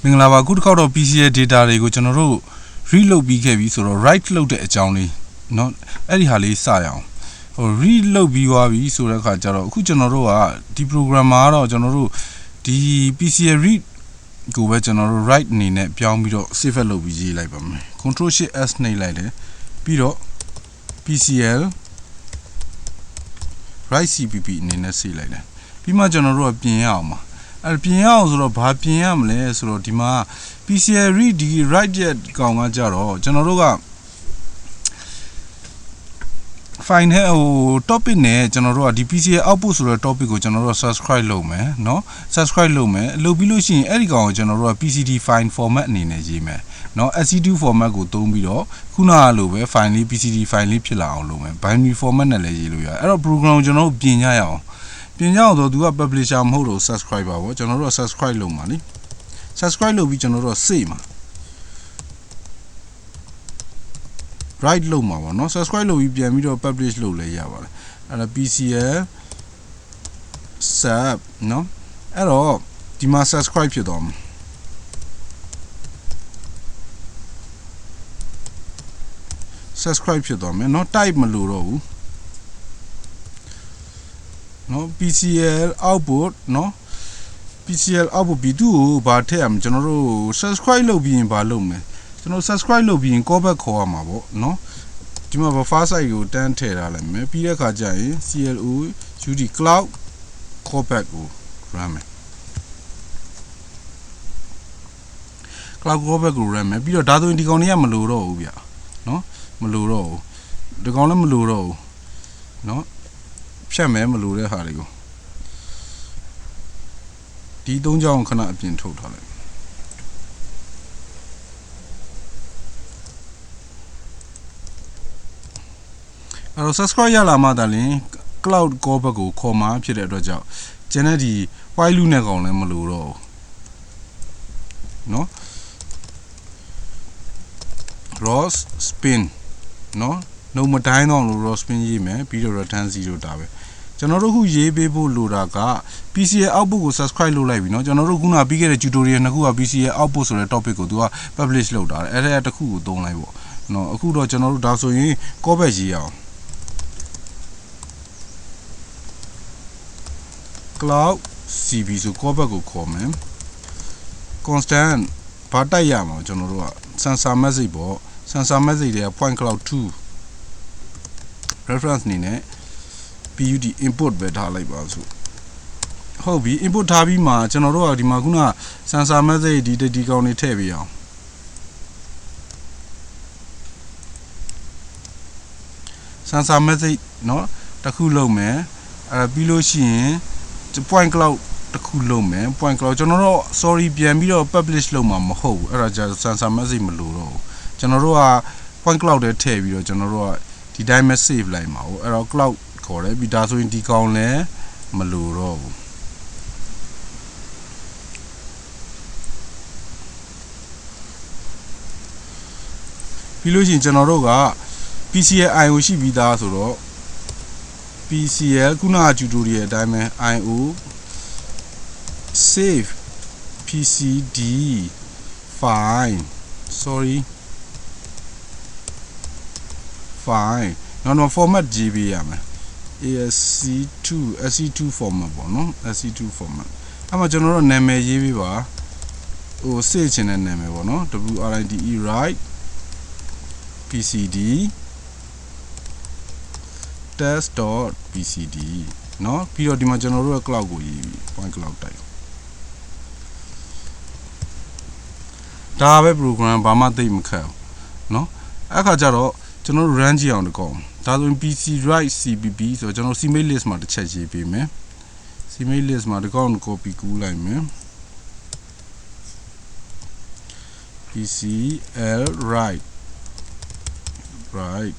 မင်္ဂလာပါခုတစ်ခေါက်တော့ PCL data တွေကိုကျွန်တော်တို့ read လုပ်ပြီးခဲ့ပြီဆိုတော့ write လုပ်တဲ့အကြောင်းလေးเนาะအဲ့ဒီဟာလေးစရအောင်ဟို read လုပ်ပြီးသွားပြီဆိုတဲ့အခါကျတော့အခုကျွန်တော်တို့ကဒီ program မှာတော့ကျွန်တော်တို့ဒီ PCL read ကိုပဲကျွန်တော်တို့ write အနေနဲ့ပြောင်းပြီးတော့ save လုပ်ပြီးရေးလိုက်ပါမယ် control shift s နှိပ်လိုက်တယ်ပြီးတော့ PCL write cpp အနေနဲ့ဆေးလိုက်တယ်ပြီးမှကျွန်တော်တို့ကပြင်ရအောင်ပါအဲ့ပြင်ရအောင်ဆိုတော့ဘာပြင်ရမလဲဆိုတော့ဒီမှာ PCL read ဒီ write ရဲ့ကောင်ကကြတော့ကျွန်တော်တို့က file ဟို topic နဲ့ကျွန်တော်တို့ကဒီ PCL output ဆိုတဲ့ topic ကိုကျွန်တော်တို့ subscribe လုပ်မယ်เนาะ subscribe လုပ်မယ်လုပ်ပြီးလို့ရှိရင်အဲ့ဒီကောင်ကိုကျွန်တော်တို့က PCD file format အနေနဲ့ရေးမယ်เนาะ SC2 format ကိုသုံးပြီးတော့ခုနကလိုပဲ file လေး PCD file လေးဖြစ်လာအောင်လုပ်မယ် binary format နဲ့လည်းရေးလို့ရတယ်အဲ့တော့ program ကိုကျွန်တော်တို့ပြင်ကြရအောင်ပြင်ကြအောင်ဆိုသူက publisher မဟုတ်တော့ subscriber ပေါ့ကျွန်တော်တို့က subscribe လုပ်မှာလी subscribe လုပ်ပြီးကျွန်တော်တို့က save မှာ write လုပ်မှာပေါ့เนาะ subscribe လုပ်ပြီးပြန်ပြီးတော့ publish လုပ်လဲရပါတယ်အဲ့ဒါ PCL sub เนาะအဲ့တော့ဒီမှာ subscribe ဖြစ်သွားမှာsubscribe ဖြစ်သွားမယ်เนาะ type မလို့တော့ဘူးเนาะ PCL output เนาะ PCL output ပြီးသူ့ကိုဘာထည့်ရမလဲကျွန်တော်တို့ subscribe လုပ်ပြီးရင်ဘာလုပ်မလဲကျွန်တော် subscribe လုပ်ပြီးရင် callback ခေါ်ရမှာပေါ့เนาะဒီမှာ buffer size ကိုတန်းထည့်ထားလိုက်မယ်ပြီးတဲ့အခါကျရင် CLO UD cloud callback ကို run မယ် cloud callback ကို run မယ်ပြီးတော့ဒါဆိုရင်ဒီကောင်လေးကမလိုတော့ဘူးဗျเนาะမလိုတော့ဘူးဒီကောင်လည်းမလိုတော့ဘူးเนาะဖြတ်မယ်မလိုတဲ့ဟာတွေကိုဒီ၃ကြောင်းခဏအပြင်ထုတ်ထားလိုက်အဲ့တော့ subscribe ရလာမှသာလျှင် cloud callback ကိုခေါ်မှာဖြစ်တဲ့အတွက်ကြောင့်ကျန်တဲ့ဒီ while loop နဲ့ကောင်လည်းမလိုတော့ဘူးเนาะ ROS spin เนาะနှုတ်မတိုင်းတော့လို့ ROS spin ရေးမယ်ပြီးတော့ return 0ဒါပဲကျွန်တော်တို့ခုရေးပေးဖို့လိုတာက PCL output ကို subscribe လုပ်လိုက်ပြီเนาะကျွန်တော်တို့ခုနပြီးခဲ့တဲ့ tutorial နှစ်ခုက PCL output ဆိုတဲ့ topic ကိုသူက publish လုပ်တာအဲ့ဒါတစ်ခုကိုသုံးလိုက်ပေါ့เนาะအခုတော့ကျွန်တော်တို့ဒါဆိုရင် callback ရေးအောင် cloud cb ဆို callback ကိုခေါ်မယ် constant ဘာတိုက်ရမှာကျွန်တော်တို့က sensor message ပေါ့ sensor message တွေက point cloud 2 reference အနေနဲ့ PUD input ပဲထားလိုက်ပါစို့ဟုတ်ပြီ input ထားပြီးမှကျွန်တော်တို့ကဒီမှာခုန sensor message ဒီကောင်တွေထည့်ပေးအောင် sensor message เนาะတစ်ခုလုပ်မယ်အဲ့ပြီးလို့ရှိရင် point cloud တစ်ခုလုပ်မယ် point cloud ကျွန်တော်တို့ sorry ပြန်ပြီးတော့ publish လုပ်မှာမဟုတ်ဘူးအဲ့ဒါကြာ sensor message မလို့တော့ဘူးကျွန်တော်တို့က point cloud ထဲထည့်ပြီးတော့ကျွန်တော်တို့ကဒီတိုင်းပဲ save လိုက်မှာဟုတ်အဲ့တော့ cloud ခေါ်တယ်ပြီးဒါဆိုရင်ဒီကောင်လည်းမလို့တော့ဘူးပြီးလို့ရှိရင်ကျွန်တော်တို့က PCL IO ရှိပြီးသားဆိုတော့ PCL ခုနက tutorial အတိုင်းပဲ IO save PCD file sorry file နော် format ရေးပေးရမယ် SC2 format ပေါ့နော် SC2 format အဲ့မှာကျွန်တော်တို့နာမည်ရေးပေးပါဟို save ချင်တဲ့နာမည်ပေါ့နော် WRITE write PCD test.pcd เนาะပြီးတော့ဒီမှာကျွန်တော်တို့ရဲ့ cloud ကိုရေးပြီး point cloud တိုက်ဒါပဲ program ဘာမှသိမခက်ဘူးเนาะအဲ့ခါကျတော့ကျွန်တော်တို့ run ကြည့်အောင်တကောဒါဆိုရင် PC write cpp ဆိုတော့ကျွန်တော် cmate list မှာတစ်ချက်ရေးပေးမယ် cmate list မှာတကော copy ကူးလိုက်မယ် PCL write right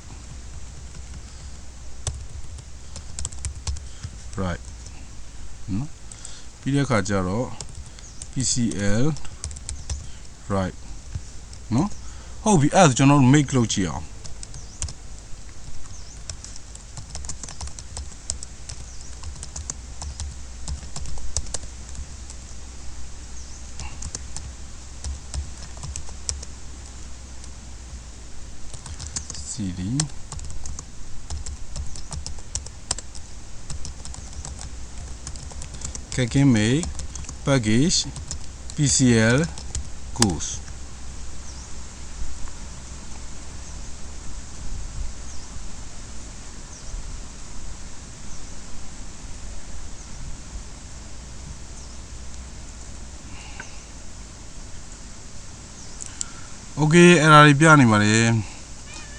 ပြီးတဲ့အခါကျတော့ PCL write နော်ဟုတ်ပြီအဲ့ဒါကျွန်တော်တို့ make လုပ်ကြည့်အောင် cd can make package PCL course okay အဲ့ဒါတွေပြနေပါလေ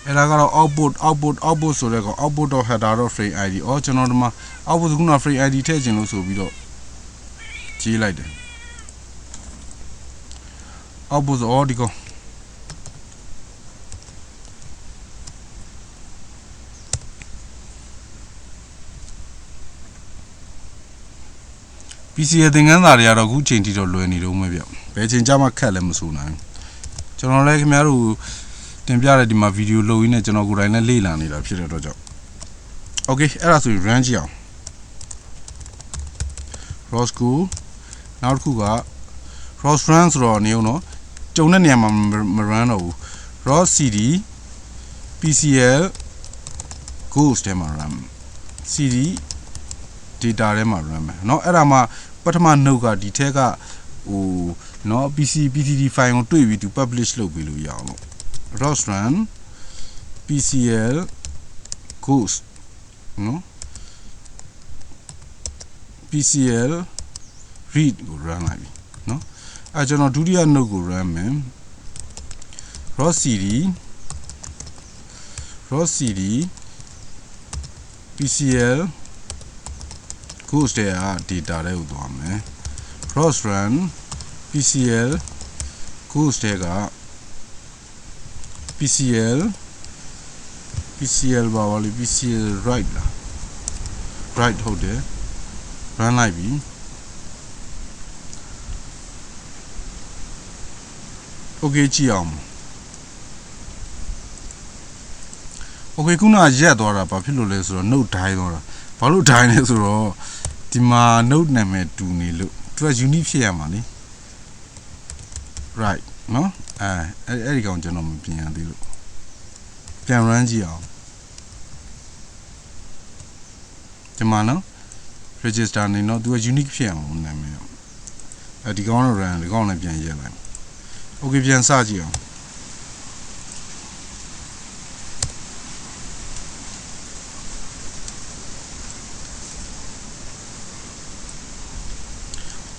အဲ့ဒါကတော့ output ဆိုတဲ့ကောင် output header frame id ဩကျွန်တော်ဒီမှာ output က frame id ထည့်ခြင်းလို့ဆိုပြီးတော့ကြီးလိုက်တယ် output ဆိုဒီကောင်PCL သင်ခန်းစာတွေကတော့အခုချိန်ထိတော့လွယ်နေတော့မယ်ဗျဘယ်ချိန်ကြမှာခက်လည်းမဆိုနိုင်ကျွန်တော်လည်းခင်ဗျားတို့တင်ပြတဲ့ဒီမှာဗီဒီယိုလုပ်ရင်းနဲ့ကျွန်တော်ကိုယ်တိုင်လည်းလေ့လာနေတာဖြစ်တဲ့အတွက်ကြောင့် okay အဲ့ဒါဆိုရင် run ကြည့်အောင် ROS ကိုနောက်တစ်ခုက ROS run ဆိုတော့နေအောင်နော်ကြုံတဲ့နေရာမှာမ run တော့ဘူး ROS cd PCL ghost ထဲမှာ run cd data ထဲမှာ run မယ်เนาะအဲ့ဒါမှပထမ note ကဒီထက်ကဟိုเนาะ PCD file ကိုတွေ့ပြီးသူ publish လုပ်ပြီးလို့ရအောင်လို့ ROS run PCL ghost เนาะ PCL read ကို run လိုက်ပြီเนาะအဲကျွန်တော်ဒုတိယ note ကို run မယ် ROS cd PCL ghost တဲ့ data တွေကိုသွားမယ် ROS run PCL ghost တဲ့က PCL ဘာလဲ PCL write လား write ဟုတ်တယ် run လိုက်ပြီ okay ကြည့်အောင် okay ခုနရက်သွားတာဘာဖြစ်လို့လဲဆိုတော့ note တိုင်းသွားတာဘာလို့တိုင်းလဲဆိုတော့ဒီမှာ note နာမည်တူနေလို့သူက unique ဖြစ်ရမှာလေ right နော်အဲ့ဒီကောင်ကျွန်တော်မပြင်ရသေးလို့ပြန် run ကြည့်အောင်ဒီမှာနော် register နေတော့သူက unique ဖြစ်ရမှာနာမည်ဒီကောင်တော့ run ဒီကောင်လည်းပြန်ရက်လိုက် okay ပြန်စကြည့်အောင်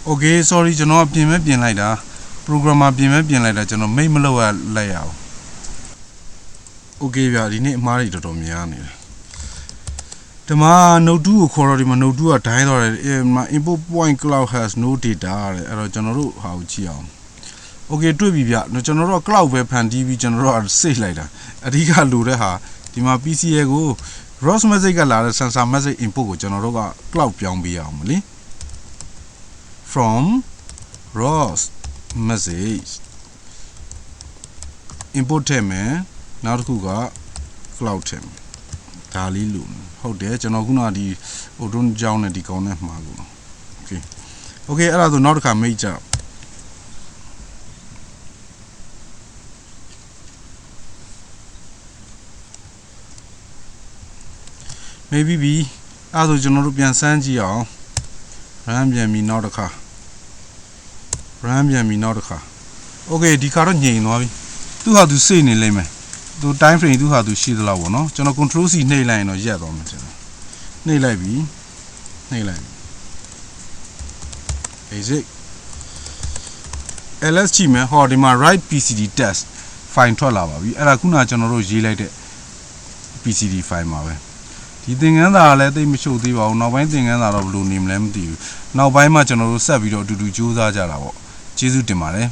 okay sorry ကျွန်တော်ပြင်လိုက်တာ programmer ပြင်လိုက်တာကျွန်တော်မိတ်မလုပ်ရလိုက်ရအောင် okay ဗျာဒီနေ့အမှားတွေတော်တော်များနေတယ်ဒီမှာ node 2ကိုခေါ်တော့ဒီမှာ node 2ကဒိုင်းသွားတယ် input point cloud has no data တဲ့အဲ့တော့ကျွန်တော်တို့ဟာကိုကြည့်အောင် okay တွေ့ပြီဗျကျွန်တော်တို့ cloud ပဲဖန်တီးပြီးကျွန်တော်တို့က save လိုက်တာအဓိကလိုတဲ့ဟာဒီမှာ PCL ကို ROS message ကလာတဲ့ sensor message input ကိုကျွန်တော်တို့က cloud ပြောင်းပေးရအောင်မလဲ from ROS message input ထည့်မယ်နောက်တစ်ခုက cloud ထည့်မယ်ဒါလေးလို့ဟုတ်တယ်ကျွန်တော်ခုနကဒီ auto ကြောင်းနဲ့ဒီကောင်နဲ့မှားကုန် okay အဲ့ဒါဆိုနောက်တစ်ခါမိတ်ကြ maybe အဲ့ဒါဆိုကျွန်တော်တို့ပြန်စမ်းကြည့်အောင် run ပြန်ပြီးနောက်တစ်ခါ okay ဒီခါတော့ငြိမ်သွားပြီသူ့ဟာသူစိတ်နေလိမ့်မယ်သူ time frame သူ့ဟာသူရှိသလောက်ပေါ့နော်ကျွန်တော် control C နှိပ်လိုက်ရင်တော့ရက်သွားမှာကျွန်တော်နှိပ်လိုက်ပြီ basic ls ကြည့်မယ်ဟောဒီမှာ write pcd test file ထွက်လာပါပြီအဲ့ဒါခုနကကျွန်တော်တို့ရေးလိုက်တဲ့ pcd file မှာပဲဒီသင်ခန်းစာလည်းသိမရှုပ်သေးပါဘူးနောက်ပိုင်းသင်ခန်းစာတော့ဘယ်လိုနေမလဲမသိဘူးနောက်ပိုင်းမှာကျွန်တော်တို့ဆက်ပြီးတော့အတူတူကြိုးစားကြတာပေါ့ကျေးဇူးတင်ပါတယ်